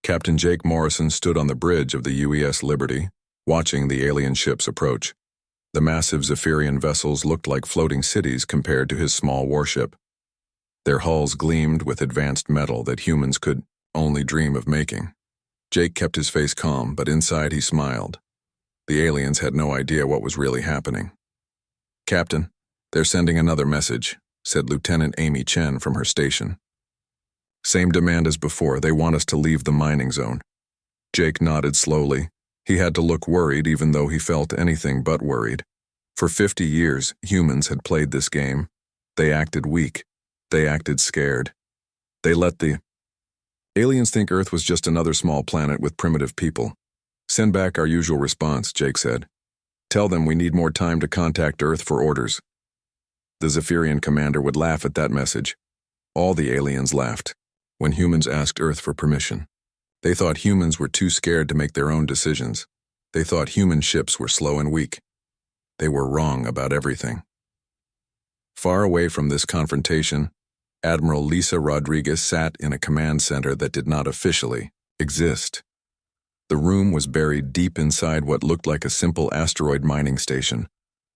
Captain Jake Morrison stood on the bridge of the UES Liberty, watching the alien ships approach. The massive Zephyrian vessels looked like floating cities compared to his small warship. Their hulls gleamed with advanced metal that humans could only dream of making. Jake kept his face calm, but inside he smiled. The aliens had no idea what was really happening. "Captain, they're sending another message," said Lieutenant Amy Chen from her station. "Same demand as before, they want us to leave the mining zone." Jake nodded slowly. He had to look worried even though he felt anything but worried. For 50 years, humans had played this game. They acted weak. They acted scared. They let the aliens think Earth was just another small planet with primitive people. "Send back our usual response," Jake said. "Tell them we need more time to contact Earth for orders." The Zephyrian commander would laugh at that message. All the aliens laughed when humans asked Earth for permission. They thought humans were too scared to make their own decisions. They thought human ships were slow and weak. They were wrong about everything. Far away from this confrontation, Admiral Lisa Rodriguez sat in a command center that did not officially exist. The room was buried deep inside what looked like a simple asteroid mining station.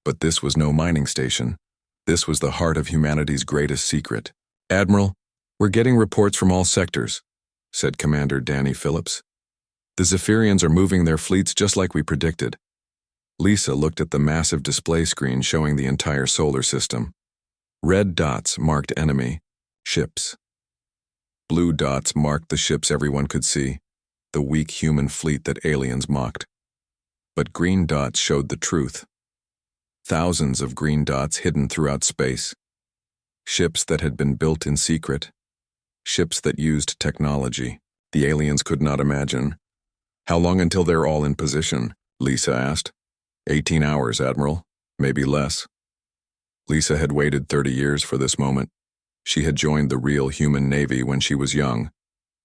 But this was no mining station. This was the heart of humanity's greatest secret. "Admiral, we're getting reports from all sectors," said Commander Danny Phillips. "The Zephyrians are moving their fleets just like we predicted." Lisa looked at the massive display screen showing the entire solar system. Red dots marked enemy ships. Blue dots marked the ships everyone could see, the weak human fleet that aliens mocked. But green dots showed the truth. Thousands of green dots hidden throughout space. Ships that had been built in secret. Ships that used technology the aliens could not imagine. "How long until they're all in position?" Lisa asked. 18 hours, Admiral. Maybe less." Lisa had waited 30 years for this moment. She had joined the real human navy when she was young,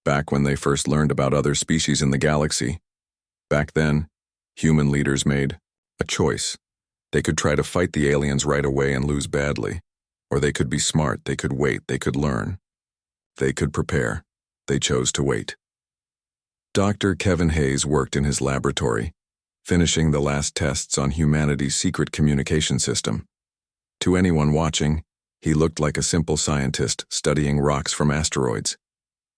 back when they first learned about other species in the galaxy. Back then, human leaders made a choice. They could try to fight the aliens right away and lose badly, or they could be smart, they could wait, they could learn. They could prepare. They chose to wait. Dr. Kevin Hayes worked in his laboratory, finishing the last tests on humanity's secret communication system. To anyone watching, he looked like a simple scientist studying rocks from asteroids.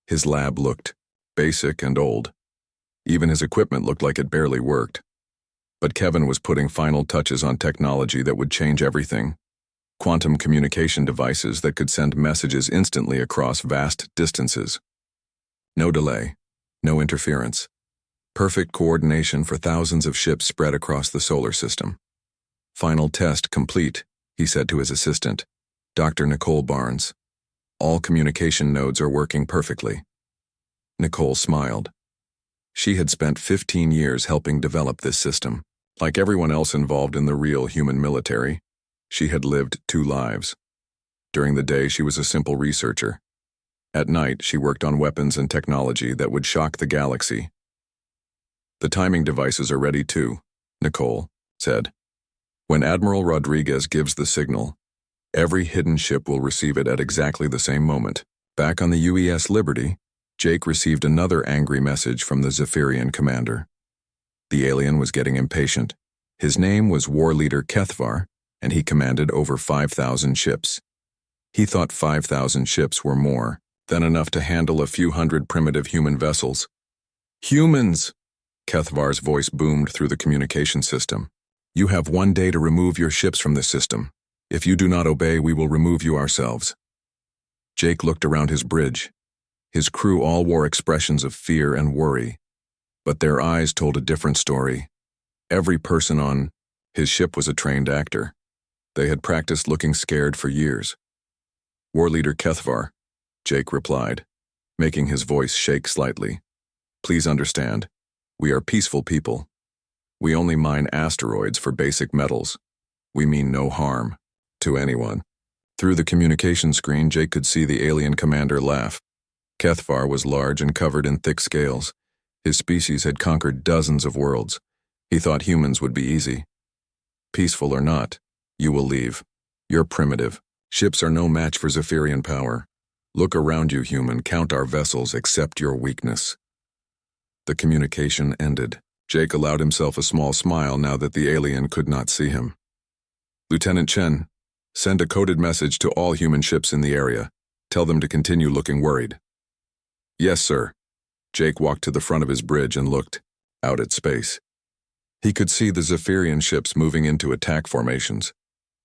His lab looked basic and old. Even his equipment looked like it barely worked. But Kevin was putting final touches on technology that would change everything. Quantum communication devices that could send messages instantly across vast distances. No delay, no interference. Perfect coordination for thousands of ships spread across the solar system. "Final test complete," he said to his assistant, Dr. Nicole Barnes. "All communication nodes are working perfectly." Nicole smiled. She had spent 15 years helping develop this system. Like everyone else involved in the real human military, she had lived 2 lives. During the day, she was a simple researcher. At night, she worked on weapons and technology that would shock the galaxy. "The timing devices are ready too," Nicole said. "When Admiral Rodriguez gives the signal, every hidden ship will receive it at exactly the same moment." Back on the UES Liberty, Jake received another angry message from the Zephyrian commander. The alien was getting impatient. His name was War Leader Kethvar, and he commanded over 5,000 ships. He thought 5,000 ships were more than enough to handle a few hundred primitive human vessels. "Humans!" Kethvar's voice boomed through the communication system. "You have 1 day to remove your ships from the system. If you do not obey, we will remove you ourselves." Jake looked around his bridge. His crew all wore expressions of fear and worry, but their eyes told a different story. Every person on his ship was a trained actor. They had practiced looking scared for years. "War Leader Kethvar," Jake replied, making his voice shake slightly. "Please understand, we are peaceful people. We only mine asteroids for basic metals. We mean no harm to anyone." Through the communication screen, Jake could see the alien commander laugh. Kethvar was large and covered in thick scales. His species had conquered dozens of worlds. He thought humans would be easy. "Peaceful or not, you will leave. You're primitive. Ships are no match for Zephyrian power. Look around you, human. Count our vessels. Accept your weakness." The communication ended. Jake allowed himself a small smile now that the alien could not see him. Lieutenant Chen, send a coded message to all human ships in the area. Tell them to continue looking worried. Yes, sir. Jake walked to the front of his bridge and looked out at space. He could see the Zephyrian ships moving into attack formations.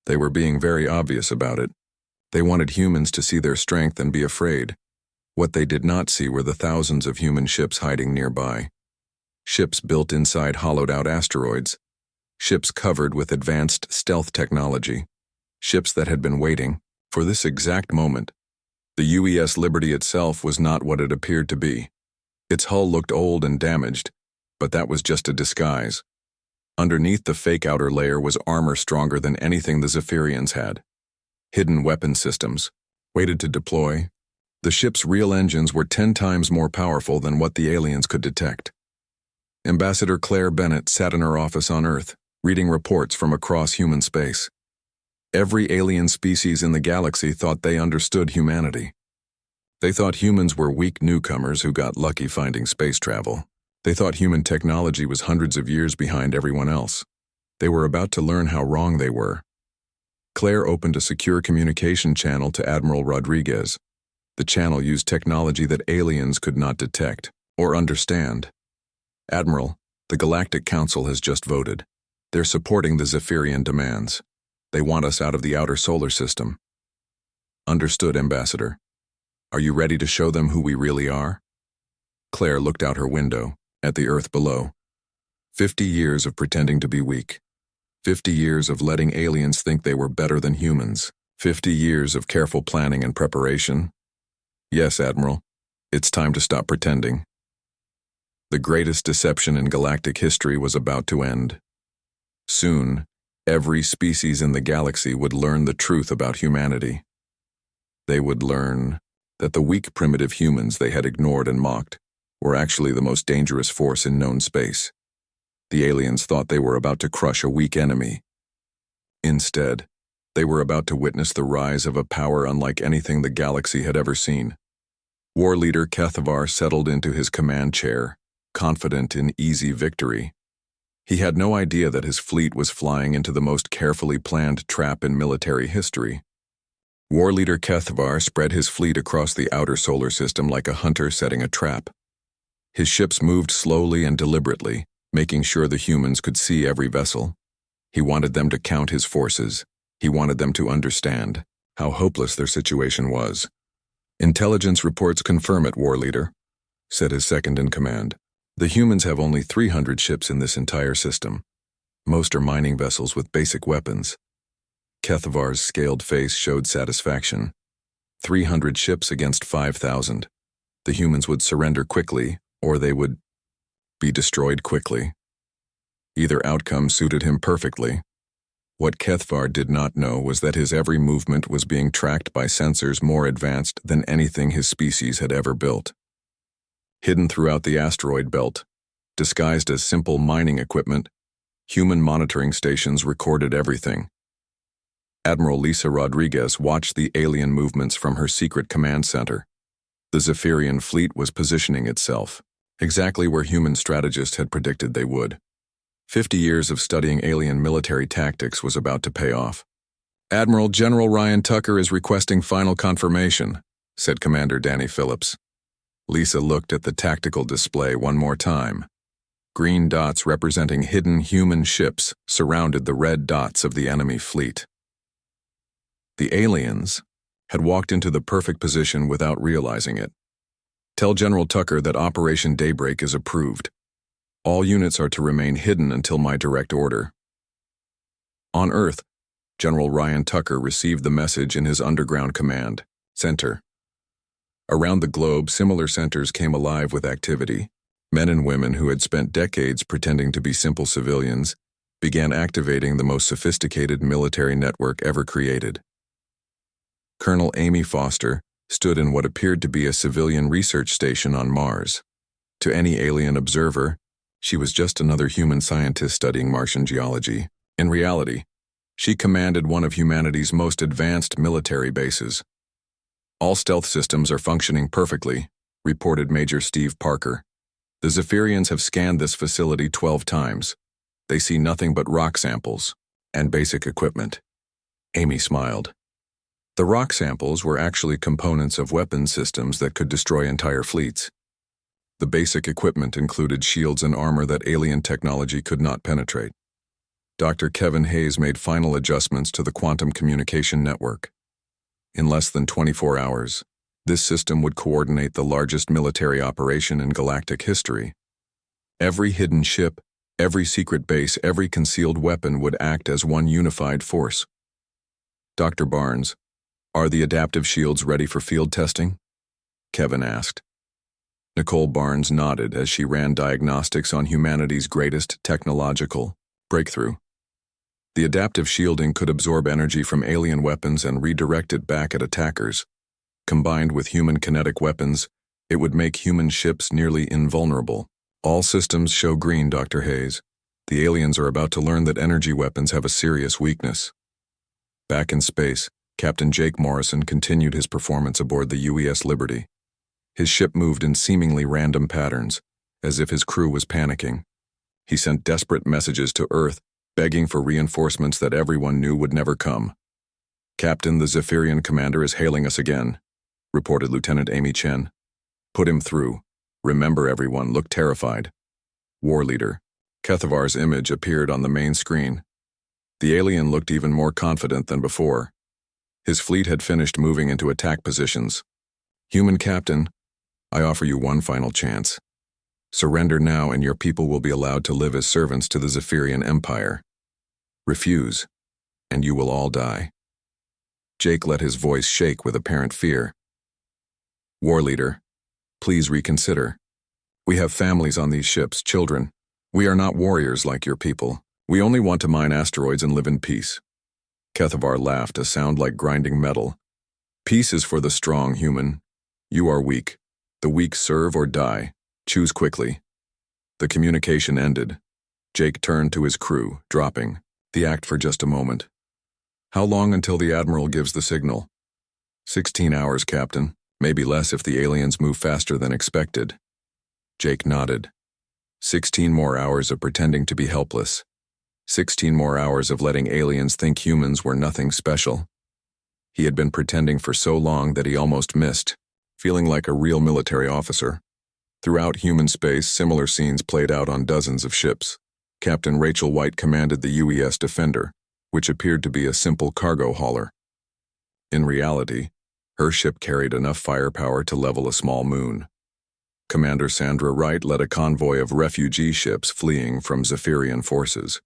They were being very obvious about it. They wanted humans to see their strength and be afraid. What they did not see were the thousands of human ships hiding nearby. Ships built inside hollowed-out asteroids. Ships covered with advanced stealth technology. Ships that had been waiting for this exact moment. The UES Liberty itself was not what it appeared to be. Its hull looked old and damaged, but that was just a disguise. Underneath the fake outer layer was armor stronger than anything the Zephyrians had. Hidden weapon systems, waited to deploy. The ship's real engines were 10 times more powerful than what the aliens could detect. Ambassador Claire Bennett sat in her office on Earth, reading reports from across human space. Every alien species in the galaxy thought they understood humanity. They thought humans were weak newcomers who got lucky finding space travel. They thought human technology was hundreds of years behind everyone else. They were about to learn how wrong they were. Claire opened a secure communication channel to Admiral Rodriguez. The channel used technology that aliens could not detect or understand. Admiral, the Galactic Council has just voted. They're supporting the Zephyrian demands. They want us out of the outer solar system. Understood, Ambassador. Are you ready to show them who we really are? Claire looked out her window, at the Earth below. 50 years of pretending to be weak. 50 years of letting aliens think they were better than humans. 50 years of careful planning and preparation. Yes, Admiral. It's time to stop pretending. The greatest deception in galactic history was about to end. Soon, every species in the galaxy would learn the truth about humanity. They would learn that the weak primitive humans they had ignored and mocked were actually the most dangerous force in known space. The aliens thought they were about to crush a weak enemy. Instead, they were about to witness the rise of a power unlike anything the galaxy had ever seen. War leader Kethavar settled into his command chair, confident in easy victory. He had no idea that his fleet was flying into the most carefully planned trap in military history. War leader Kethavar spread his fleet across the outer solar system like a hunter setting a trap. His ships moved slowly and deliberately, making sure the humans could see every vessel. He wanted them to count his forces. He wanted them to understand how hopeless their situation was. Intelligence reports confirm it, War Leader, said his second-in-command. The humans have only 300 ships in this entire system. Most are mining vessels with basic weapons. Kethavar's scaled face showed satisfaction. 300 ships against 5,000. The humans would surrender quickly, or they would be destroyed quickly. Either outcome suited him perfectly. What Kethavar did not know was that his every movement was being tracked by sensors more advanced than anything his species had ever built. Hidden throughout the asteroid belt, disguised as simple mining equipment, human monitoring stations recorded everything. Admiral Lisa Rodriguez watched the alien movements from her secret command center. The Zephyrian fleet was positioning itself, exactly where human strategists had predicted they would. 50 years of studying alien military tactics was about to pay off. Admiral General Ryan Tucker is requesting final confirmation, said Commander Danny Phillips. Lisa looked at the tactical display one more time. Green dots representing hidden human ships surrounded the red dots of the enemy fleet. The aliens had walked into the perfect position without realizing it. Tell General Tucker that Operation Daybreak is approved. All units are to remain hidden until my direct order. On Earth, General Ryan Tucker received the message in his underground command center. Around the globe, similar centers came alive with activity. Men and women who had spent decades pretending to be simple civilians began activating the most sophisticated military network ever created. Colonel Amy Foster stood in what appeared to be a civilian research station on Mars. To any alien observer, she was just another human scientist studying Martian geology. In reality, she commanded one of humanity's most advanced military bases. All stealth systems are functioning perfectly, reported Major Steve Parker. The Zephyrians have scanned this facility 12 times. They see nothing but rock samples and basic equipment. Amy smiled. The rock samples were actually components of weapon systems that could destroy entire fleets. The basic equipment included shields and armor that alien technology could not penetrate. Dr. Kevin Hayes made final adjustments to the quantum communication network. In less than 24 hours, this system would coordinate the largest military operation in galactic history. Every hidden ship, every secret base, every concealed weapon would act as one unified force. Dr. Barnes, are the adaptive shields ready for field testing? Kevin asked. Nicole Barnes nodded as she ran diagnostics on humanity's greatest technological breakthrough. The adaptive shielding could absorb energy from alien weapons and redirect it back at attackers. Combined with human kinetic weapons, it would make human ships nearly invulnerable. All systems show green, Dr. Hayes. The aliens are about to learn that energy weapons have a serious weakness. Back in space, Captain Jake Morrison continued his performance aboard the UES Liberty. His ship moved in seemingly random patterns, as if his crew was panicking. He sent desperate messages to Earth, begging for reinforcements that everyone knew would never come. Captain, the Zephyrian commander is hailing us again, reported Lieutenant Amy Chen. Put him through. Remember, everyone, look terrified. War leader. Kethavar's image appeared on the main screen. The alien looked even more confident than before. His fleet had finished moving into attack positions. Human captain, I offer you one final chance. Surrender now and your people will be allowed to live as servants to the Zephyrian Empire. Refuse, and you will all die. Jake let his voice shake with apparent fear. War leader, please reconsider. We have families on these ships, children. We are not warriors like your people. We only want to mine asteroids and live in peace. Kethavar laughed, a sound like grinding metal. Peace is for the strong, human. You are weak. The weak serve or die. Choose quickly. The communication ended. Jake turned to his crew, dropping the act for just a moment. How long until the Admiral gives the signal? 16 hours, Captain. Maybe less if the aliens move faster than expected. Jake nodded. 16 more hours of pretending to be helpless. 16 more hours of letting aliens think humans were nothing special. He had been pretending for so long that he almost missed, feeling like a real military officer. Throughout human space, similar scenes played out on dozens of ships. Captain Rachel White commanded the UES Defender, which appeared to be a simple cargo hauler. In reality, her ship carried enough firepower to level a small moon. Commander Sandra Wright led a convoy of refugee ships fleeing from Zephyrian forces.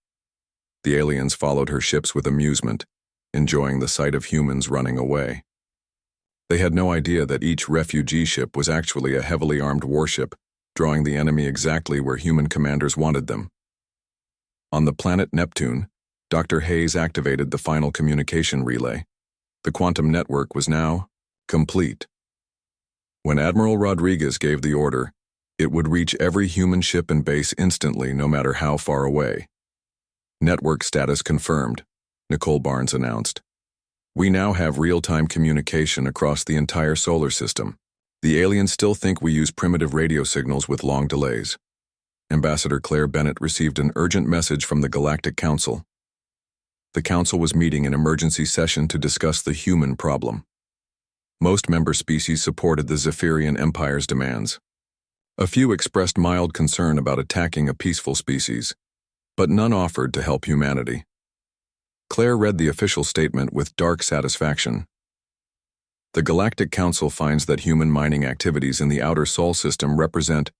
The aliens followed her ships with amusement, enjoying the sight of humans running away. They had no idea that each refugee ship was actually a heavily armed warship, drawing the enemy exactly where human commanders wanted them. On the planet Neptune, Dr. Hayes activated the final communication relay. The quantum network was now complete. When Admiral Rodriguez gave the order, it would reach every human ship and base instantly, no matter how far away. Network status confirmed, Nicole Barnes announced. We now have real-time communication across the entire solar system. The aliens still think we use primitive radio signals with long delays. Ambassador Claire Bennett received an urgent message from the Galactic Council. The Council was meeting an emergency session to discuss the human problem. Most member species supported the Zephyrian Empire's demands. A few expressed mild concern about attacking a peaceful species, but none offered to help humanity. Claire read the official statement with dark satisfaction. The Galactic Council finds that human mining activities in the outer Sol system represent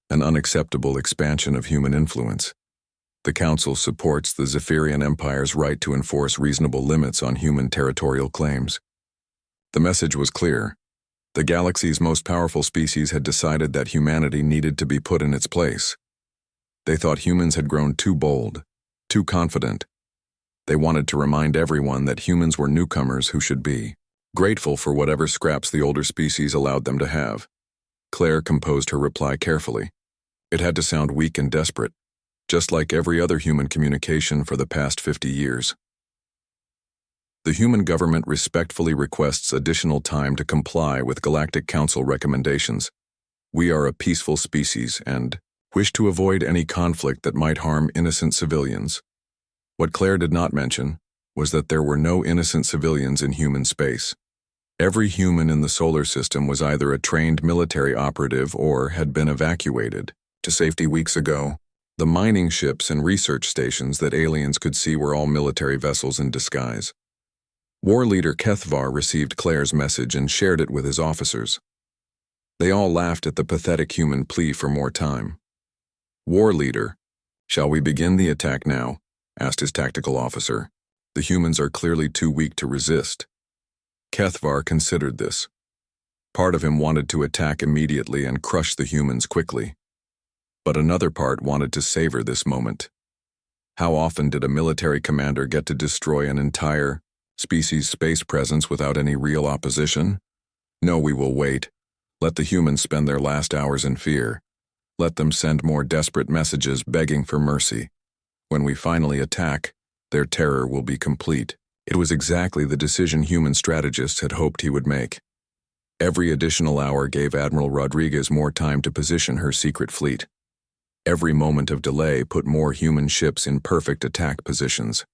an unacceptable expansion of human influence. The Council supports the Zephyrian Empire's right to enforce reasonable limits on human territorial claims. The message was clear. The galaxy's most powerful species had decided that humanity needed to be put in its place. They thought humans had grown too bold, too confident. They wanted to remind everyone that humans were newcomers who should be grateful for whatever scraps the older species allowed them to have. Claire composed her reply carefully. It had to sound weak and desperate, just like every other human communication for the past 50 years. The human government respectfully requests additional time to comply with Galactic Council recommendations. We are a peaceful species and wished to avoid any conflict that might harm innocent civilians. What Claire did not mention was that there were no innocent civilians in human space. Every human in the solar system was either a trained military operative or had been evacuated to safety weeks ago. The mining ships and research stations that aliens could see were all military vessels in disguise. War leader Kethvar received Claire's message and shared it with his officers. They all laughed at the pathetic human plea for more time. War leader, shall we begin the attack now? Asked his tactical officer. The humans are clearly too weak to resist. Kethvar considered this. Part of him wanted to attack immediately and crush the humans quickly. But another part wanted to savor this moment. How often did a military commander get to destroy an entire species' space presence without any real opposition? No, we will wait. Let the humans spend their last hours in fear. Let them send more desperate messages begging for mercy. When we finally attack, their terror will be complete. It was exactly the decision human strategists had hoped he would make. Every additional hour gave Admiral Rodriguez more time to position her secret fleet. Every moment of delay put more human ships in perfect attack positions.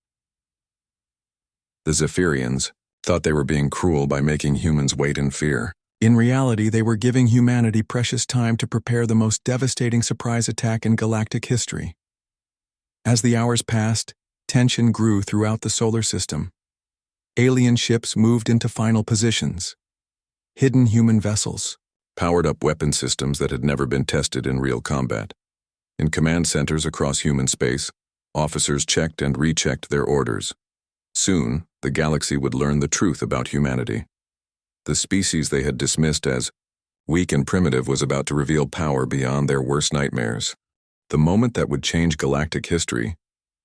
The Zephyrians thought they were being cruel by making humans wait in fear. In reality, they were giving humanity precious time to prepare the most devastating surprise attack in galactic history. As the hours passed, tension grew throughout the solar system. Alien ships moved into final positions. Hidden human vessels powered up weapon systems that had never been tested in real combat. In command centers across human space, officers checked and rechecked their orders. Soon, the galaxy would learn the truth about humanity. The species they had dismissed as weak and primitive was about to reveal power beyond their worst nightmares. The moment that would change galactic history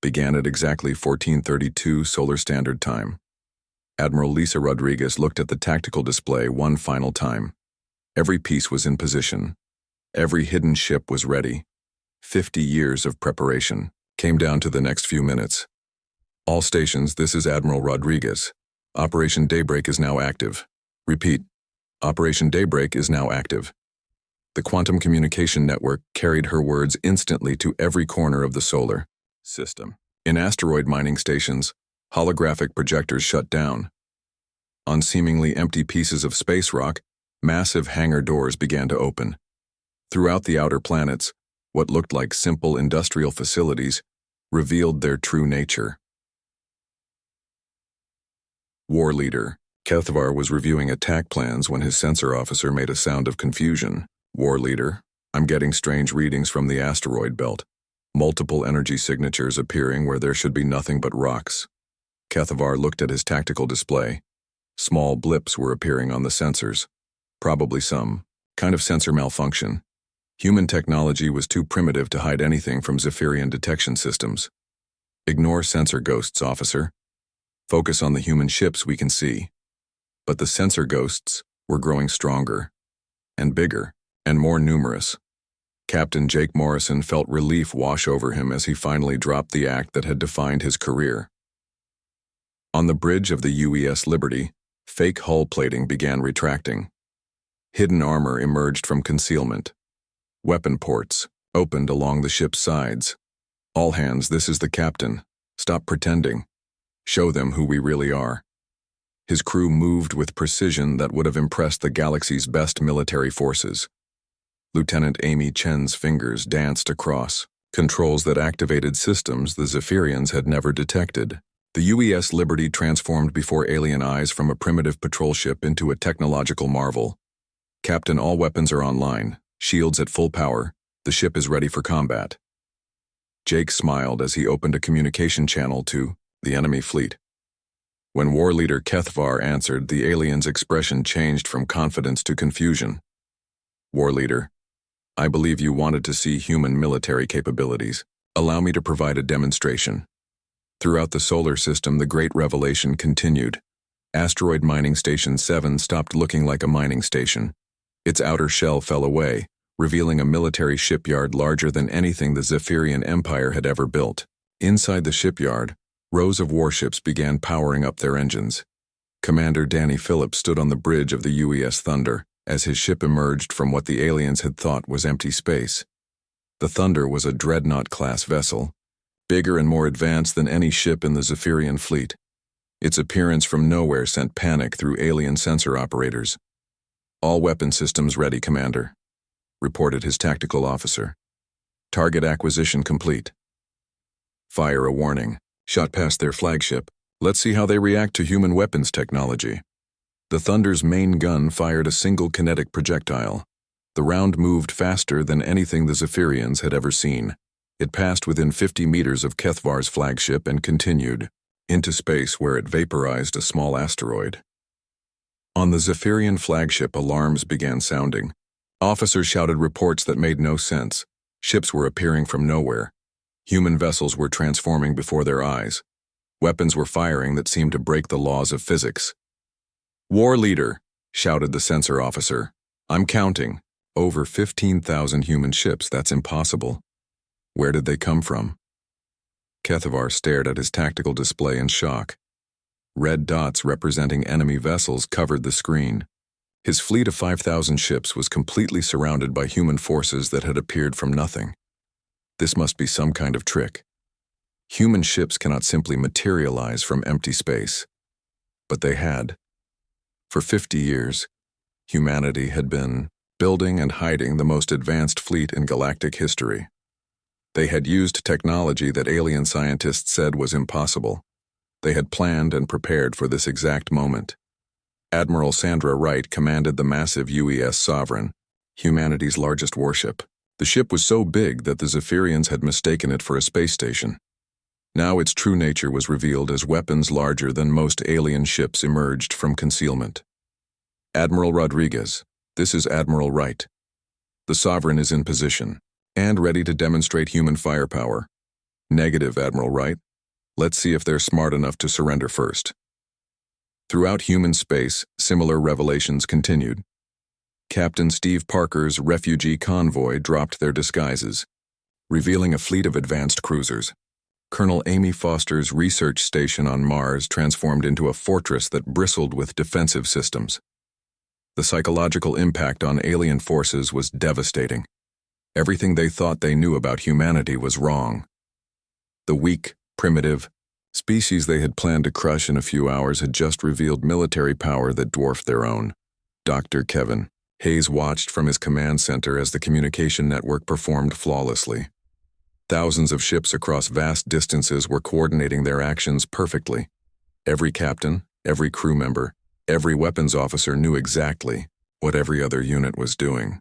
began at exactly 1432 Solar Standard Time. Admiral Lisa Rodriguez looked at the tactical display one final time. Every piece was in position. Every hidden ship was ready. 50 years of preparation came down to the next few minutes. All stations, this is Admiral Rodriguez. Operation Daybreak is now active. Repeat. Operation Daybreak is now active. The quantum communication network carried her words instantly to every corner of the solar system. In asteroid mining stations, holographic projectors shut down. On seemingly empty pieces of space rock, massive hangar doors began to open. Throughout the outer planets, what looked like simple industrial facilities revealed their true nature. War leader Kethvar was reviewing attack plans when his sensor officer made a sound of confusion. War leader, I'm getting strange readings from the asteroid belt. Multiple energy signatures appearing where there should be nothing but rocks. Kethvar looked at his tactical display. Small blips were appearing on the sensors. Probably some kind of sensor malfunction. Human technology was too primitive to hide anything from Zephyrian detection systems. Ignore sensor ghosts, officer. Focus on the human ships we can see. But the sensor ghosts were growing stronger, and bigger, and more numerous. Captain Jake Morrison felt relief wash over him as he finally dropped the act that had defined his career. On the bridge of the UES Liberty, fake hull plating began retracting. Hidden armor emerged from concealment. Weapon ports opened along the ship's sides. All hands, this is the captain. Stop pretending. Show them who we really are. His crew moved with precision that would have impressed the galaxy's best military forces. Lieutenant Amy Chen's fingers danced across controls that activated systems the Zephyrians had never detected. The UES Liberty transformed before alien eyes from a primitive patrol ship into a technological marvel. Captain, all weapons are online, shields at full power, the ship is ready for combat. Jake smiled as he opened a communication channel to the enemy fleet. When war leader Kethvar answered, the alien's expression changed from confidence to confusion. War leader, I believe you wanted to see human military capabilities. Allow me to provide a demonstration. Throughout the solar system, the great revelation continued. Asteroid Mining Station 7 stopped looking like a mining station. Its outer shell fell away, revealing a military shipyard larger than anything the Zephyrian Empire had ever built. Inside the shipyard, rows of warships began powering up their engines. Commander Danny Phillips stood on the bridge of the UES Thunder as his ship emerged from what the aliens had thought was empty space. The Thunder was a dreadnought-class vessel, bigger and more advanced than any ship in the Zephyrian fleet. Its appearance from nowhere sent panic through alien sensor operators. "All weapon systems ready, Commander," reported his tactical officer. "Target acquisition complete." "Fire a warning. Shot past their flagship. Let's see how they react to human weapons technology." The Thunder's main gun fired a single kinetic projectile. The round moved faster than anything the Zephyrians had ever seen. It passed within 50 meters of Kethvar's flagship and continued into space, where it vaporized a small asteroid. On the Zephyrian flagship, alarms began sounding. Officers shouted reports that made no sense. Ships were appearing from nowhere. Human vessels were transforming before their eyes. Weapons were firing that seemed to break the laws of physics. "War leader," shouted the sensor officer. "I'm counting. Over 15,000 human ships, that's impossible. Where did they come from?" Kethvar stared at his tactical display in shock. Red dots representing enemy vessels covered the screen. His fleet of 5,000 ships was completely surrounded by human forces that had appeared from nothing. This must be some kind of trick. Human ships cannot simply materialize from empty space. But they had. For 50 years, humanity had been building and hiding the most advanced fleet in galactic history. They had used technology that alien scientists said was impossible. They had planned and prepared for this exact moment. Admiral Sandra Wright commanded the massive UES Sovereign, humanity's largest warship. The ship was so big that the Zephyrians had mistaken it for a space station. Now its true nature was revealed as weapons larger than most alien ships emerged from concealment. "Admiral Rodriguez, this is Admiral Wright. The Sovereign is in position and ready to demonstrate human firepower." "Negative, Admiral Wright. Let's see if they're smart enough to surrender first." Throughout human space, similar revelations continued. Captain Steve Parker's refugee convoy dropped their disguises, revealing a fleet of advanced cruisers. Colonel Amy Foster's research station on Mars transformed into a fortress that bristled with defensive systems. The psychological impact on alien forces was devastating. Everything they thought they knew about humanity was wrong. The weak, primitive species they had planned to crush in a few hours had just revealed military power that dwarfed their own. Dr. Kevin Hayes watched from his command center as the communication network performed flawlessly. Thousands of ships across vast distances were coordinating their actions perfectly. Every captain, every crew member, every weapons officer knew exactly what every other unit was doing.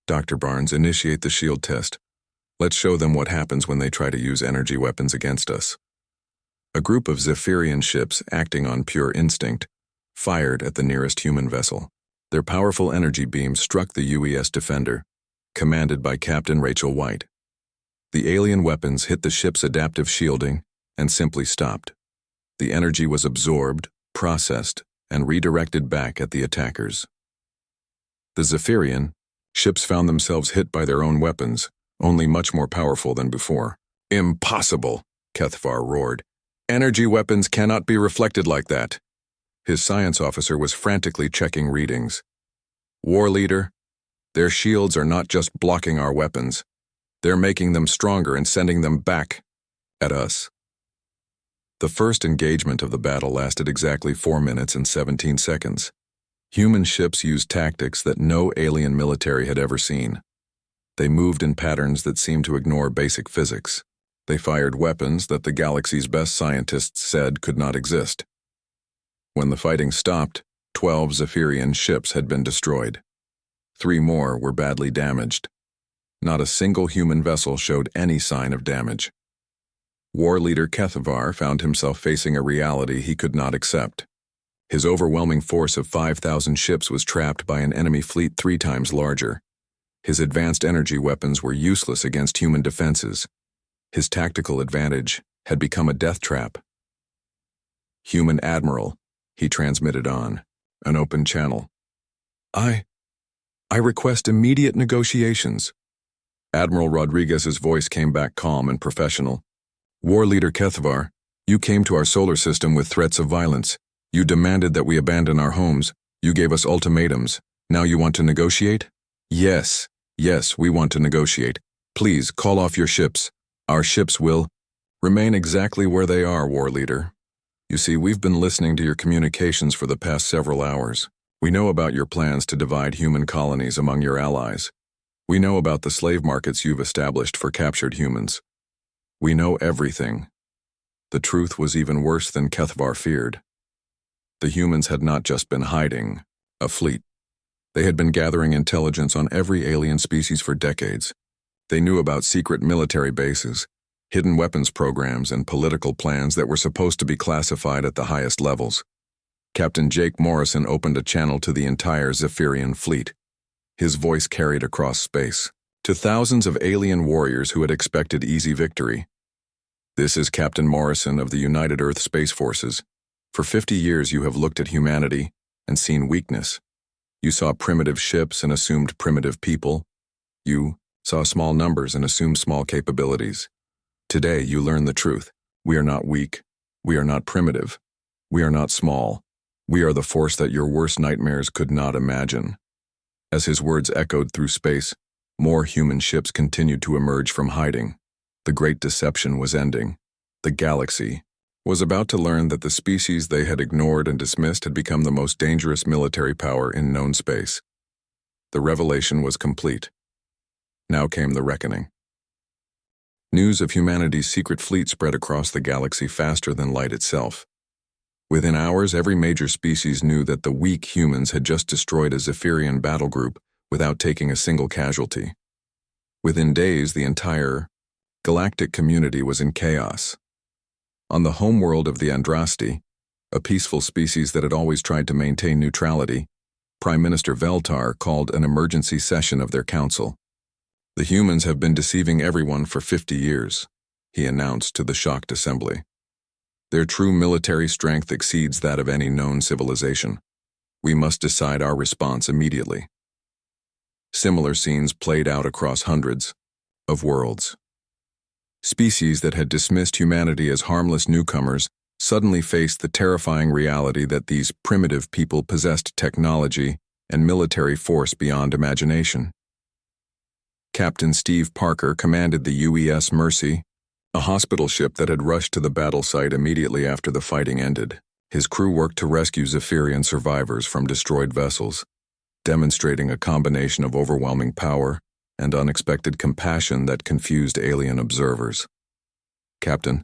"Dr. Barnes, initiate the shield test. Let's show them what happens when they try to use energy weapons against us." A group of Zephyrian ships, acting on pure instinct, fired at the nearest human vessel. Their powerful energy beams struck the UES Defender, commanded by Captain Rachel White. The alien weapons hit the ship's adaptive shielding and simply stopped. The energy was absorbed, processed, and redirected back at the attackers. The Zephyrian ships found themselves hit by their own weapons, only much more powerful than before. "Impossible," Kethvar roared. "Energy weapons cannot be reflected like that." His science officer was frantically checking readings. "War leader, their shields are not just blocking our weapons. They're making them stronger and sending them back at us." The first engagement of the battle lasted exactly 4 minutes and 17 seconds. Human ships used tactics that no alien military had ever seen. They moved in patterns that seemed to ignore basic physics. They fired weapons that the galaxy's best scientists said could not exist. When the fighting stopped, 12 Zephyrian ships had been destroyed. 3 more were badly damaged. Not a single human vessel showed any sign of damage. War leader Kethvar found himself facing a reality he could not accept. His overwhelming force of 5,000 ships was trapped by an enemy fleet 3 times larger. His advanced energy weapons were useless against human defenses. His tactical advantage had become a death trap. "Human Admiral," he transmitted on an open channel. I request immediate negotiations." Admiral Rodriguez's voice came back calm and professional. "War leader Kethvar, you came to our solar system with threats of violence. You demanded that we abandon our homes. You gave us ultimatums. Now you want to negotiate?" Yes, we want to negotiate. Please, call off your ships. Our ships will remain exactly where they are, War Leader. You see, we've been listening to your communications for the past several hours. We know about your plans to divide human colonies among your allies. We know about the slave markets you've established for captured humans. We know everything. The truth was even worse than Kethvar feared. The humans had not just been hiding a fleet. They had been gathering intelligence on every alien species for decades. They knew about secret military bases, hidden weapons programs, and political plans that were supposed to be classified at the highest levels. Captain Jake Morrison opened a channel to the entire Zephyrian fleet. His voice carried across space to thousands of alien warriors who had expected easy victory. This is Captain Morrison of the United Earth Space Forces. For 50 years you have looked at humanity and seen weakness. You saw primitive ships and assumed primitive people. You saw small numbers and assumed small capabilities. Today you learn the truth. We are not weak. We are not primitive. We are not small. We are the force that your worst nightmares could not imagine. As his words echoed through space, more human ships continued to emerge from hiding. The great deception was ending. The galaxy was about to learn that the species they had ignored and dismissed had become the most dangerous military power in known space. The revelation was complete. Now came the reckoning. News of humanity's secret fleet spread across the galaxy faster than light itself. Within hours, every major species knew that the weak humans had just destroyed a Zephyrian battle group without taking a single casualty. Within days, the entire galactic community was in chaos. On the homeworld of the Andrasti, a peaceful species that had always tried to maintain neutrality, Prime Minister Veltar called an emergency session of their council. The humans have been deceiving everyone for 50 years, he announced to the shocked assembly. Their true military strength exceeds that of any known civilization. We must decide our response immediately. Similar scenes played out across hundreds of worlds. Species that had dismissed humanity as harmless newcomers suddenly faced the terrifying reality that these primitive people possessed technology and military force beyond imagination. Captain Steve Parker commanded the UES Mercy, a hospital ship that had rushed to the battle site immediately after the fighting ended. His crew worked to rescue Zephyrian survivors from destroyed vessels, demonstrating a combination of overwhelming power and unexpected compassion that confused alien observers. Captain,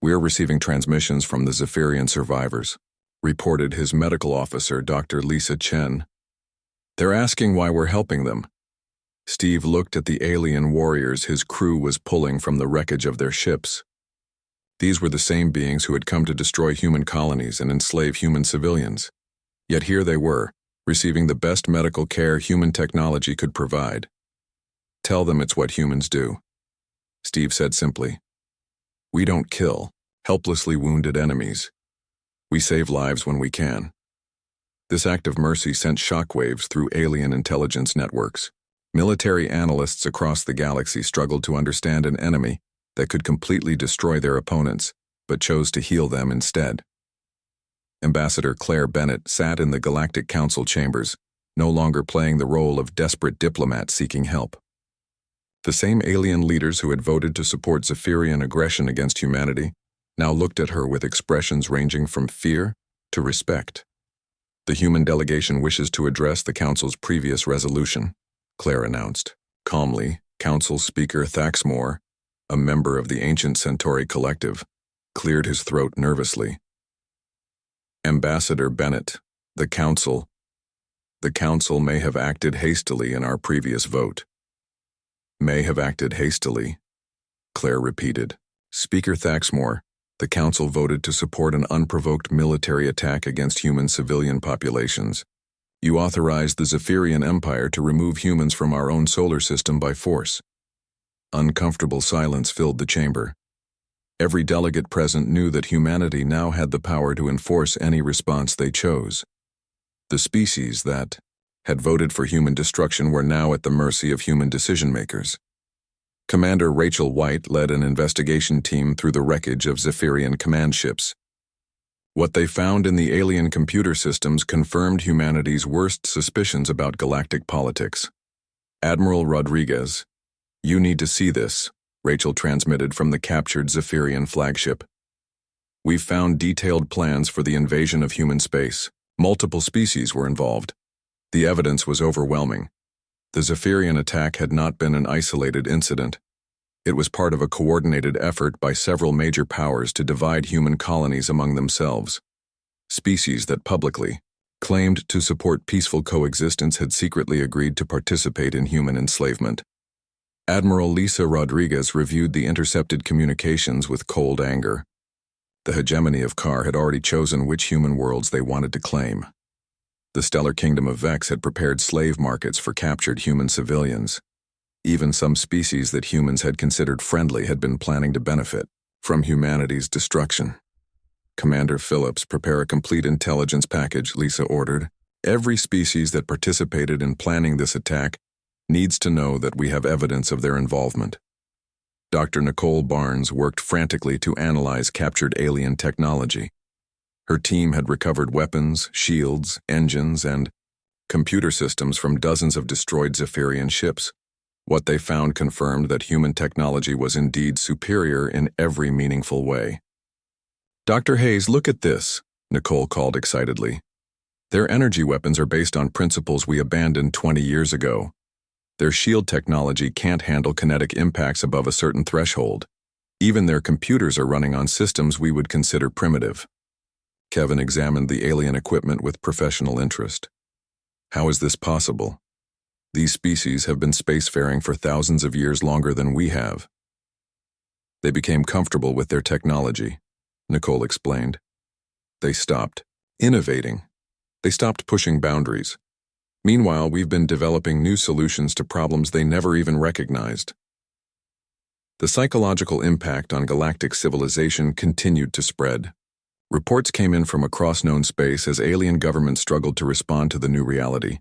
we are receiving transmissions from the Zephyrian survivors, reported his medical officer, Dr. Lisa Chen. They're asking why we're helping them. Steve looked at the alien warriors his crew was pulling from the wreckage of their ships. These were the same beings who had come to destroy human colonies and enslave human civilians. Yet here they were, receiving the best medical care human technology could provide. Tell them it's what humans do, Steve said simply. We don't kill helplessly wounded enemies. We save lives when we can. This act of mercy sent shockwaves through alien intelligence networks. Military analysts across the galaxy struggled to understand an enemy that could completely destroy their opponents, but chose to heal them instead. Ambassador Claire Bennett sat in the Galactic Council chambers, no longer playing the role of desperate diplomat seeking help. The same alien leaders who had voted to support Zephyrian aggression against humanity now looked at her with expressions ranging from fear to respect. The human delegation wishes to address the Council's previous resolution, Claire announced. Calmly, Council Speaker Thaxmore, a member of the Ancient Centauri Collective, cleared his throat nervously. Ambassador Bennett, the Council may have acted hastily in our previous vote. May have acted hastily, Claire repeated. Speaker Thaxmore, the Council voted to support an unprovoked military attack against human civilian populations. You authorized the Zephyrian Empire to remove humans from our own solar system by force. Uncomfortable silence filled the chamber. Every delegate present knew that humanity now had the power to enforce any response they chose. The species that had voted for human destruction were now at the mercy of human decision-makers. Commander Rachel White led an investigation team through the wreckage of Zephyrian command ships. What they found in the alien computer systems confirmed humanity's worst suspicions about galactic politics. Admiral Rodriguez, "You need to see this," Rachel transmitted from the captured Zephyrian flagship. "We've found detailed plans for the invasion of human space. Multiple species were involved. The evidence was overwhelming. The Zephyrian attack had not been an isolated incident. It was part of a coordinated effort by several major powers to divide human colonies among themselves. Species that publicly claimed to support peaceful coexistence had secretly agreed to participate in human enslavement." Admiral Lisa Rodriguez reviewed the intercepted communications with cold anger. The hegemony of Kar had already chosen which human worlds they wanted to claim. The stellar kingdom of Vex had prepared slave markets for captured human civilians. Even some species that humans had considered friendly had been planning to benefit from humanity's destruction. "Commander Phillips, prepare a complete intelligence package," Lisa ordered. "Every species that participated in planning this attack needs to know that we have evidence of their involvement." Dr. Nicole Barnes worked frantically to analyze captured alien technology. Her team had recovered weapons, shields, engines, and computer systems from dozens of destroyed Zephyrian ships. What they found confirmed that human technology was indeed superior in every meaningful way. "Dr. Hayes, look at this," Nicole called excitedly. "Their energy weapons are based on principles we abandoned 20 years ago. Their shield technology can't handle kinetic impacts above a certain threshold. Even their computers are running on systems we would consider primitive." Kevin examined the alien equipment with professional interest. "How is this possible? These species have been spacefaring for thousands of years longer than we have." "They became comfortable with their technology," Nicole explained. "They stopped innovating. They stopped pushing boundaries. Meanwhile, we've been developing new solutions to problems they never even recognized." The psychological impact on galactic civilization continued to spread. Reports came in from across known space as alien governments struggled to respond to the new reality.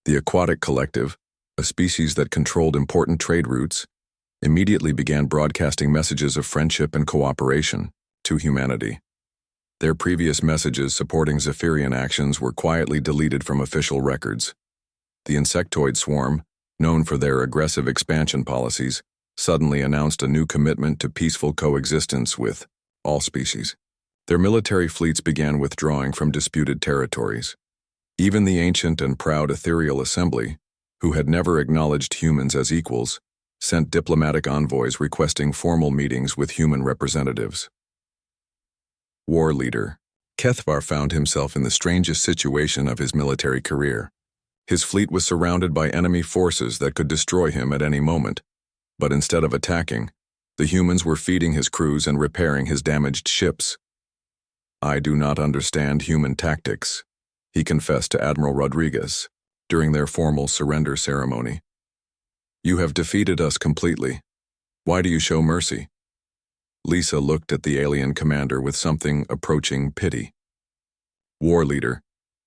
The Aquatic Collective, a species that controlled important trade routes, immediately began broadcasting messages of friendship and cooperation to humanity. Their previous messages supporting Zephyrian actions were quietly deleted from official records. The insectoid swarm, known for their aggressive expansion policies, suddenly announced a new commitment to peaceful coexistence with all species. Their military fleets began withdrawing from disputed territories. Even the ancient and proud Ethereal Assembly, who had never acknowledged humans as equals, sent diplomatic envoys requesting formal meetings with human representatives. War leader Kethvar found himself in the strangest situation of his military career. His fleet was surrounded by enemy forces that could destroy him at any moment, but instead of attacking, the humans were feeding his crews and repairing his damaged ships. "I do not understand human tactics," he confessed to Admiral Rodriguez during their formal surrender ceremony. "You have defeated us completely. Why do you show mercy?" Lisa looked at the alien commander with something approaching pity. "War leader,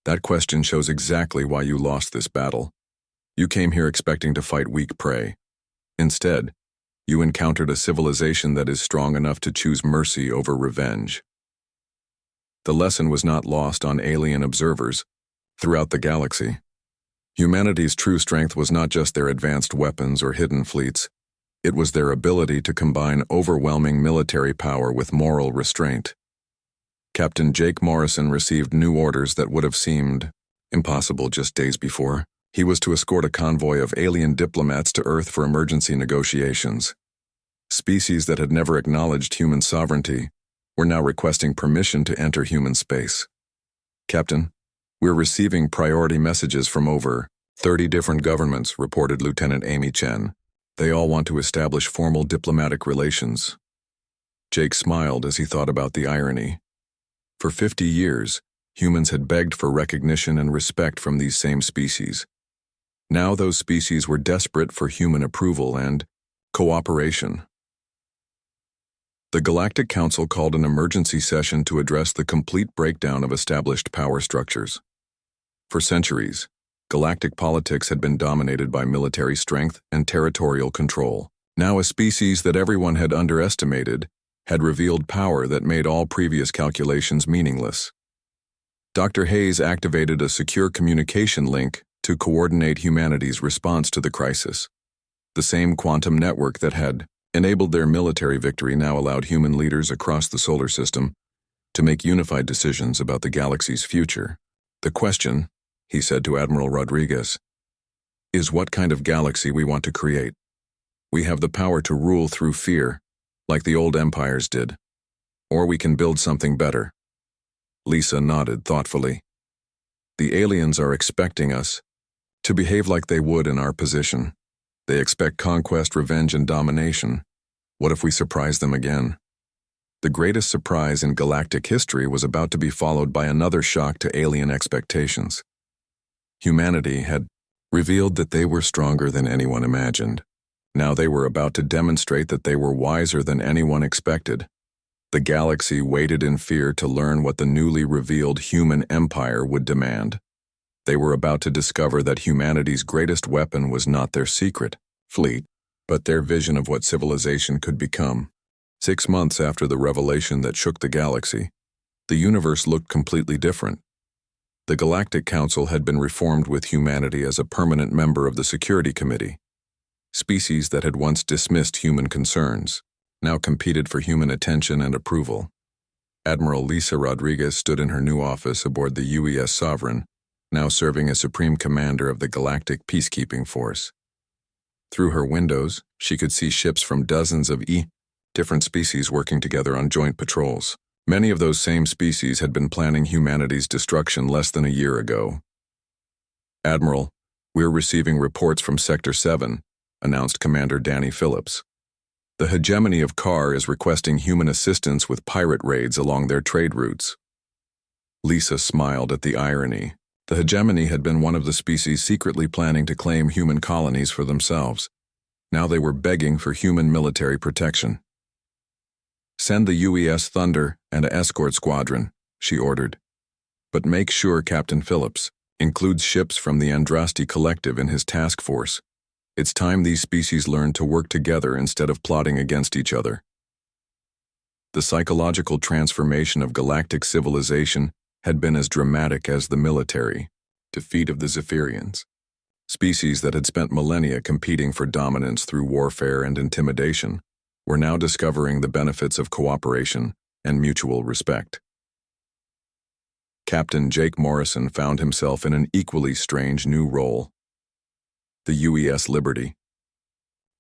that question shows exactly why you lost this battle. You came here expecting to fight weak prey. Instead, you encountered a civilization that is strong enough to choose mercy over revenge." The lesson was not lost on alien observers throughout the galaxy. Humanity's true strength was not just their advanced weapons or hidden fleets. It was their ability to combine overwhelming military power with moral restraint. Captain Jake Morrison received new orders that would have seemed impossible just days before. He was to escort a convoy of alien diplomats to Earth for emergency negotiations. Species that had never acknowledged human sovereignty were now requesting permission to enter human space. "Captain, we're receiving priority messages from over 30 different governments," reported Lieutenant Amy Chen. "They all want to establish formal diplomatic relations." Jake smiled as he thought about the irony. For 50 years, humans had begged for recognition and respect from these same species. Now those species were desperate for human approval and cooperation. The Galactic Council called an emergency session to address the complete breakdown of established power structures. For centuries, galactic politics had been dominated by military strength and territorial control. Now a species that everyone had underestimated had revealed power that made all previous calculations meaningless. Dr. Hayes activated a secure communication link to coordinate humanity's response to the crisis. The same quantum network that had enabled their military victory now allowed human leaders across the solar system to make unified decisions about the galaxy's future. The question, he said to Admiral Rodriguez, is what kind of galaxy we want to create. We have the power to rule through fear, like the old empires did. Or we can build something better. Lisa nodded thoughtfully. The aliens are expecting us to behave like they would in our position. They expect conquest, revenge, and domination. What if we surprise them again? The greatest surprise in galactic history was about to be followed by another shock to alien expectations. Humanity had revealed that they were stronger than anyone imagined. Now they were about to demonstrate that they were wiser than anyone expected. The galaxy waited in fear to learn what the newly revealed human empire would demand. They were about to discover that humanity's greatest weapon was not their secret fleet, but their vision of what civilization could become. 6 months after the revelation that shook the galaxy, the universe looked completely different. The Galactic Council had been reformed with humanity as a permanent member of the Security Committee. Species that had once dismissed human concerns now competed for human attention and approval. Admiral Lisa Rodriguez stood in her new office aboard the UES Sovereign, now serving as Supreme Commander of the Galactic Peacekeeping Force. Through her windows, she could see ships from dozens of different species working together on joint patrols. Many of those same species had been planning humanity's destruction less than a year ago. Admiral, we're receiving reports from Sector 7, announced Commander Danny Phillips. The hegemony of Kar is requesting human assistance with pirate raids along their trade routes. Lisa smiled at the irony. The hegemony had been one of the species secretly planning to claim human colonies for themselves. Now they were begging for human military protection. Send the UES Thunder and an escort squadron, she ordered. But make sure Captain Phillips includes ships from the Andraste Collective in his task force. It's time these species learned to work together instead of plotting against each other. The psychological transformation of galactic civilization had been as dramatic as the military defeat of the Zephyrians. Species that had spent millennia competing for dominance through warfare and intimidation were now discovering the benefits of cooperation and mutual respect. Captain Jake Morrison found himself in an equally strange new role. The UES Liberty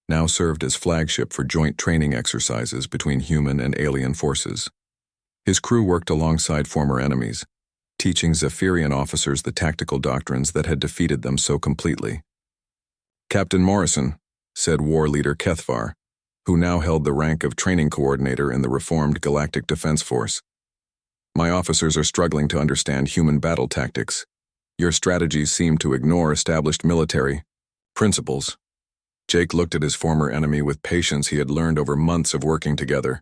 now served as flagship for joint training exercises between human and alien forces. His crew worked alongside former enemies, teaching Zephyrian officers the tactical doctrines that had defeated them so completely. Captain Morrison, said war leader Kethvar, who now held the rank of training coordinator in the reformed Galactic Defense Force. My officers are struggling to understand human battle tactics. Your strategies seem to ignore established military principles. Jake looked at his former enemy with patience he had learned over months of working together.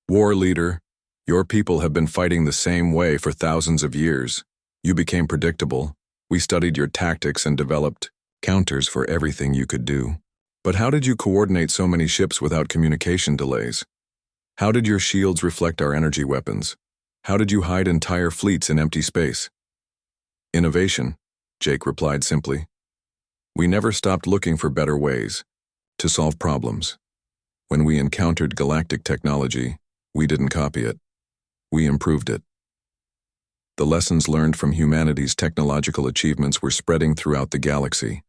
War leader, your people have been fighting the same way for thousands of years. You became predictable. We studied your tactics and developed counters for everything you could do. But how did you coordinate so many ships without communication delays? How did your shields reflect our energy weapons? How did you hide entire fleets in empty space? Innovation, Jake replied simply. We never stopped looking for better ways to solve problems. When we encountered galactic technology, we didn't copy it. We improved it. The lessons learned from humanity's technological achievements were spreading throughout the galaxy.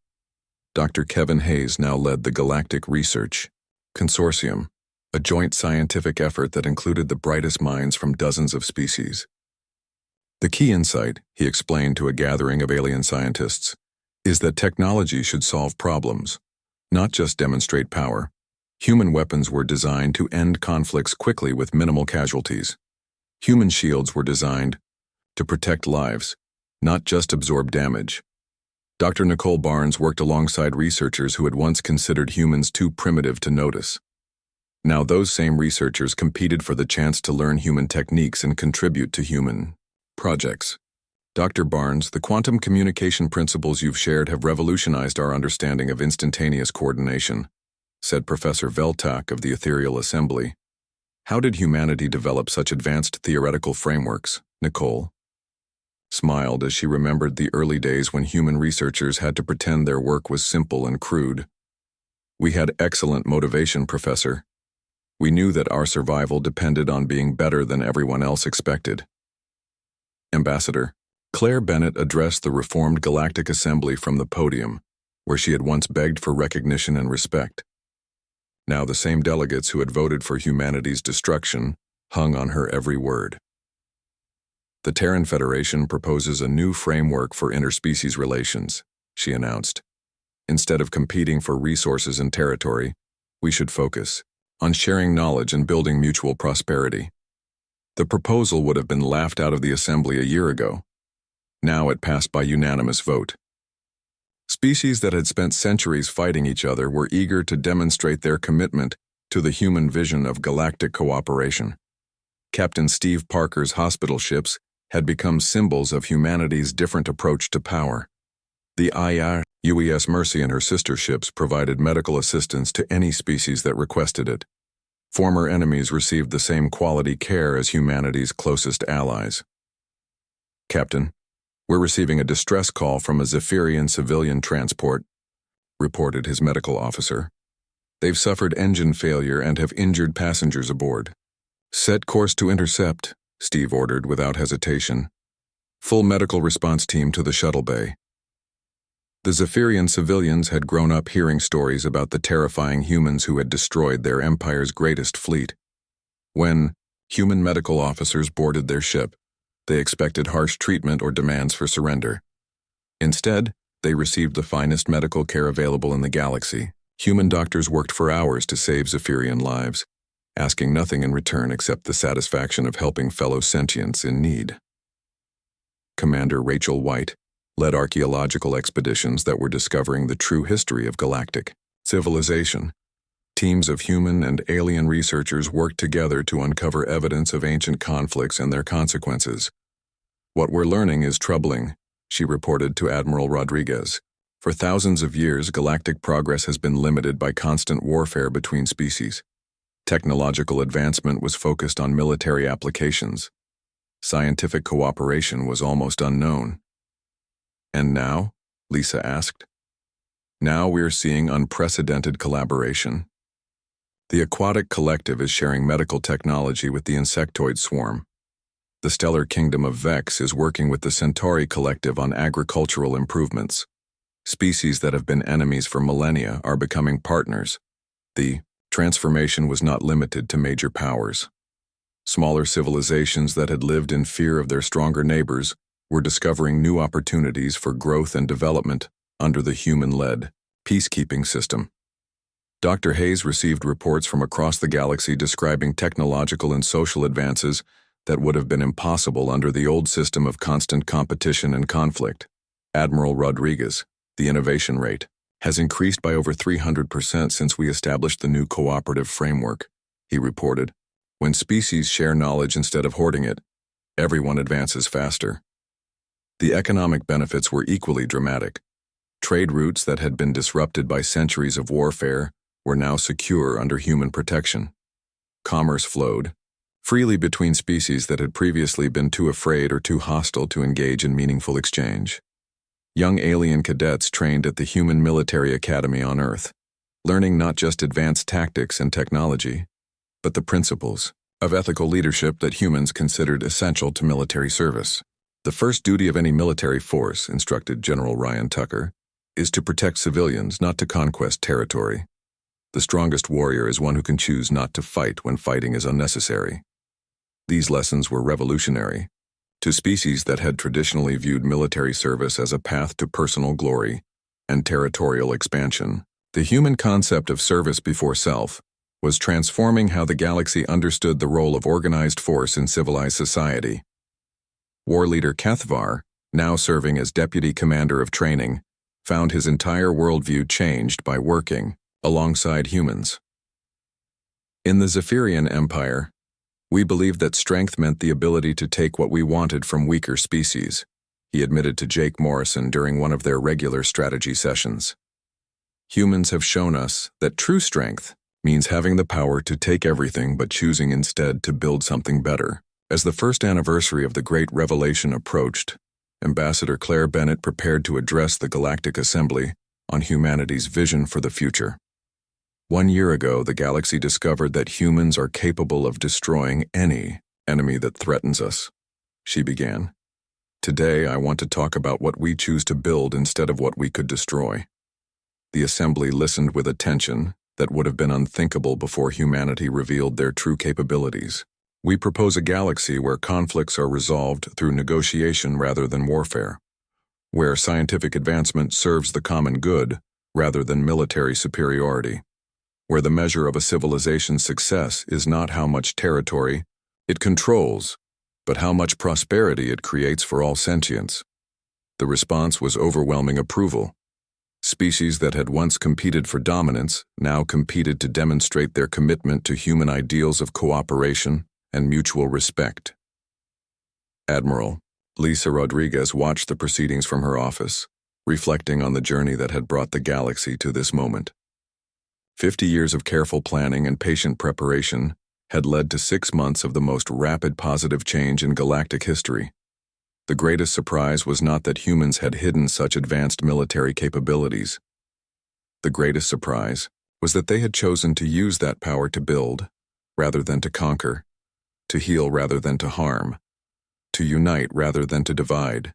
Dr. Kevin Hayes now led the Galactic Research Consortium, a joint scientific effort that included the brightest minds from dozens of species. The key insight, he explained to a gathering of alien scientists, is that technology should solve problems, not just demonstrate power. Human weapons were designed to end conflicts quickly with minimal casualties. Human shields were designed to protect lives, not just absorb damage. Dr. Nicole Barnes worked alongside researchers who had once considered humans too primitive to notice. Now those same researchers competed for the chance to learn human techniques and contribute to human projects. Dr. Barnes, the quantum communication principles you've shared have revolutionized our understanding of instantaneous coordination, said Professor Veltak of the Ethereal Assembly. How did humanity develop such advanced theoretical frameworks, Nicole? Smiled as she remembered the early days when human researchers had to pretend their work was simple and crude. We had excellent motivation, Professor. We knew that our survival depended on being better than everyone else expected. Ambassador, Claire Bennett addressed the reformed Galactic Assembly from the podium, where she had once begged for recognition and respect. Now the same delegates who had voted for humanity's destruction hung on her every word. The Terran Federation proposes a new framework for interspecies relations, she announced. Instead of competing for resources and territory, we should focus on sharing knowledge and building mutual prosperity. The proposal would have been laughed out of the Assembly a year ago. Now it passed by unanimous vote. Species that had spent centuries fighting each other were eager to demonstrate their commitment to the human vision of galactic cooperation. Captain Steve Parker's hospital ships had become symbols of humanity's different approach to power. The UES Mercy and her sister ships provided medical assistance to any species that requested it. Former enemies received the same quality care as humanity's closest allies. Captain, we're receiving a distress call from a Zephyrian civilian transport, reported his medical officer. They've suffered engine failure and have injured passengers aboard. Set course to intercept, Steve ordered without hesitation. Full medical response team to the shuttle bay. The Zephyrian civilians had grown up hearing stories about the terrifying humans who had destroyed their empire's greatest fleet. When human medical officers boarded their ship, they expected harsh treatment or demands for surrender. Instead, they received the finest medical care available in the galaxy. Human doctors worked for hours to save Zephyrian lives, asking nothing in return except the satisfaction of helping fellow sentients in need. Commander Rachel White led archaeological expeditions that were discovering the true history of galactic civilization. Teams of human and alien researchers worked together to uncover evidence of ancient conflicts and their consequences. What we're learning is troubling, she reported to Admiral Rodriguez. For thousands of years, galactic progress has been limited by constant warfare between species. Technological advancement was focused on military applications. Scientific cooperation was almost unknown. And now? Lisa asked. Now we're seeing unprecedented collaboration. The Aquatic Collective is sharing medical technology with the insectoid swarm. The stellar kingdom of Vex is working with the Centauri Collective on agricultural improvements. Species that have been enemies for millennia are becoming partners. The transformation was not limited to major powers. Smaller civilizations that had lived in fear of their stronger neighbors were discovering new opportunities for growth and development under the human-led peacekeeping system. Dr. Hayes received reports from across the galaxy describing technological and social advances that would have been impossible under the old system of constant competition and conflict. Admiral Rodriguez, the innovation rate, has increased by over 300% since we established the new cooperative framework, he reported. When species share knowledge instead of hoarding it, everyone advances faster. The economic benefits were equally dramatic. Trade routes that had been disrupted by centuries of warfare were now secure under human protection. Commerce flowed freely between species that had previously been too afraid or too hostile to engage in meaningful exchange. Young alien cadets trained at the Human Military Academy on Earth, learning not just advanced tactics and technology, but the principles of ethical leadership that humans considered essential to military service. The first duty of any military force, instructed General Ryan Tucker, is to protect civilians, not to conquest territory. The strongest warrior is one who can choose not to fight when fighting is unnecessary. These lessons were revolutionary to species that had traditionally viewed military service as a path to personal glory and territorial expansion. The human concept of service before self was transforming how the galaxy understood the role of organized force in civilized society. War leader Kethvar, now serving as deputy commander of training, found his entire worldview changed by working alongside humans. In the Zephyrian Empire, we believed that strength meant the ability to take what we wanted from weaker species, he admitted to Jake Morrison during one of their regular strategy sessions. Humans have shown us that true strength means having the power to take everything but choosing instead to build something better. As the first anniversary of the Great Revelation approached, Ambassador Claire Bennett prepared to address the Galactic Assembly on humanity's vision for the future. 1 year ago, the galaxy discovered that humans are capable of destroying any enemy that threatens us, she began. Today, I want to talk about what we choose to build instead of what we could destroy. The assembly listened with attention that would have been unthinkable before humanity revealed their true capabilities. We propose a galaxy where conflicts are resolved through negotiation rather than warfare, where scientific advancement serves the common good rather than military superiority, where the measure of a civilization's success is not how much territory it controls, but how much prosperity it creates for all sentience. The response was overwhelming approval. Species that had once competed for dominance now competed to demonstrate their commitment to human ideals of cooperation and mutual respect. Admiral Lisa Rodriguez watched the proceedings from her office, reflecting on the journey that had brought the galaxy to this moment. 50 years of careful planning and patient preparation had led to 6 months of the most rapid positive change in galactic history. The greatest surprise was not that humans had hidden such advanced military capabilities. The greatest surprise was that they had chosen to use that power to build, rather than to conquer, to heal rather than to harm, to unite rather than to divide.